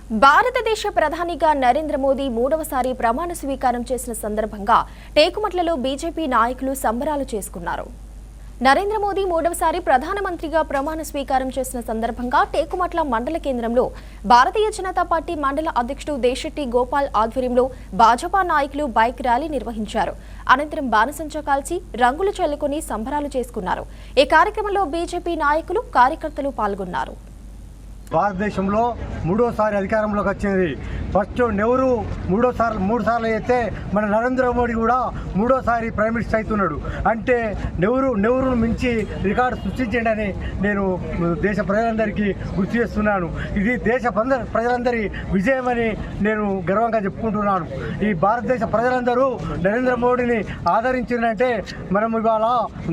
భారతదేశ ప్రధానిగా నరేంద్ర మోదీ మూడవసారి ప్రమాణ స్వీకారం చేసిన సందర్భంగా టేకుమట్లలో బీజేపీ నాయకులు సంబరాలు చేసుకున్నారు. నరేంద్ర మోదీ మూడవసారి ప్రధానమంత్రిగా ప్రమాణ స్వీకారం చేసిన సందర్భంగా టేకుమట్ల మండల కేంద్రంలో భారతీయ జనతా పార్టీ మండల అధ్యక్షుడు దేశెట్టి గోపాల్ ఆధ్వర్యంలో భాజపా నాయకులు బైక్ ర్యాలీ నిర్వహించారు. అనంతరం బాణసంచా కాల్చి రంగులు చల్లుకుని సంబరాలు చేసుకున్నారు. ఈ కార్యక్రమంలో బీజేపీ నాయకులు కార్యకర్తలు పాల్గొన్నారు. భారతదేశంలో మూడోసారి అధికారంలోకి వచ్చింది. ఫస్ట్ నెహ్రూ మూడు సార్లు అయితే మన నరేంద్ర మోడీ కూడా మూడోసారి ప్రైమ్ మినిస్టర్ అవుతున్నాడు. అంటే నెహ్రూను మించి రికార్డు సృష్టించండి నేను దేశ ప్రజలందరికీ గుర్తు చేస్తున్నాను. ఇది దేశ ప్రజలందరి విజయమని నేను గర్వంగా చెప్పుకుంటున్నాను. ఈ భారతదేశ ప్రజలందరూ నరేంద్ర మోడీని ఆదరించిందంటే మనం ఇవాళ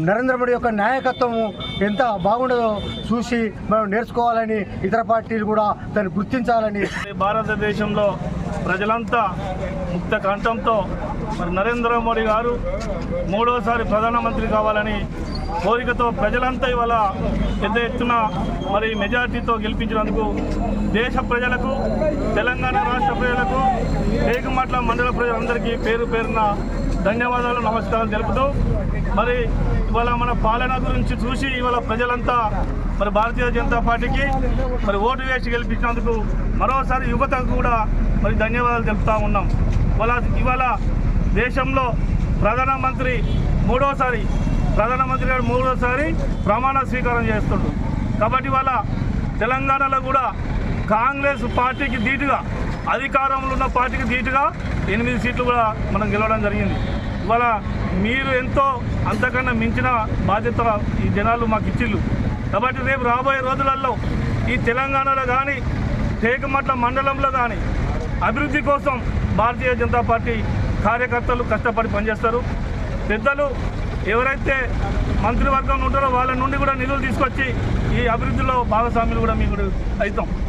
నరేంద్ర మోడీ యొక్క నాయకత్వము ఎంత బాగుండదో చూసి మనం నేర్చుకోవాలని, ఇతర పార్టీలు కూడా దాన్ని గుర్తించాలని. భారతదేశంలో ప్రజలంతా ముక్త కంఠంతో మరి నరేంద్ర మోడీ గారు మూడోసారి ప్రధానమంత్రి కావాలని కోరికతో ప్రజలంతా ఇవాళ పెద్ద ఎత్తున మరి మెజార్టీతో గెలిపించినందుకు దేశ ప్రజలకు, తెలంగాణ రాష్ట్ర ప్రజలకు, టేకుమట్ల మండల ప్రజలందరికీ పేరు పేరున ధన్యవాదాలు, నమస్కారాలు తెలుపుతూ మరి ఇవాళ మన పాలన గురించి చూసి ఇవాళ ప్రజలంతా మరి భారతీయ జనతా పార్టీకి మరి ఓటు వేసి గెలిపించినందుకు మరోసారి యువతకు కూడా మరి ధన్యవాదాలు తెలుపుతూ ఉన్నాం. ఇవాళ దేశంలో ప్రధానమంత్రి గారు మూడోసారి ప్రమాణ స్వీకారం చేస్తుండ్రు. కాబట్టి ఇవాళ తెలంగాణలో కూడా కాంగ్రెస్ పార్టీకి ధీటుగా, అధికారంలో ఉన్న పార్టీకి ధీటుగా 8 సీట్లు కూడా మనం గెలవడం జరిగింది. ఇవాళ మీరు ఎంతో అంతకన్నా మించిన బాధ్యత ఈ జనాలు మాకు ఇచ్చిళ్ళు. కాబట్టి రేపు రాబోయే రోజులలో ఈ తెలంగాణలో కానీ, టేకుమట్ల మండలంలో కానీ అభివృద్ధి కోసం భారతీయ జనతా పార్టీ కార్యకర్తలు కష్టపడి పనిచేస్తారు. పెద్దలు ఎవరైతే మంత్రివర్గంలో ఉంటారో వాళ్ళ నుండి కూడా నిధులు తీసుకొచ్చి ఈ అభివృద్ధిలో భాగస్వాములు కూడా మీకు అవుతాం.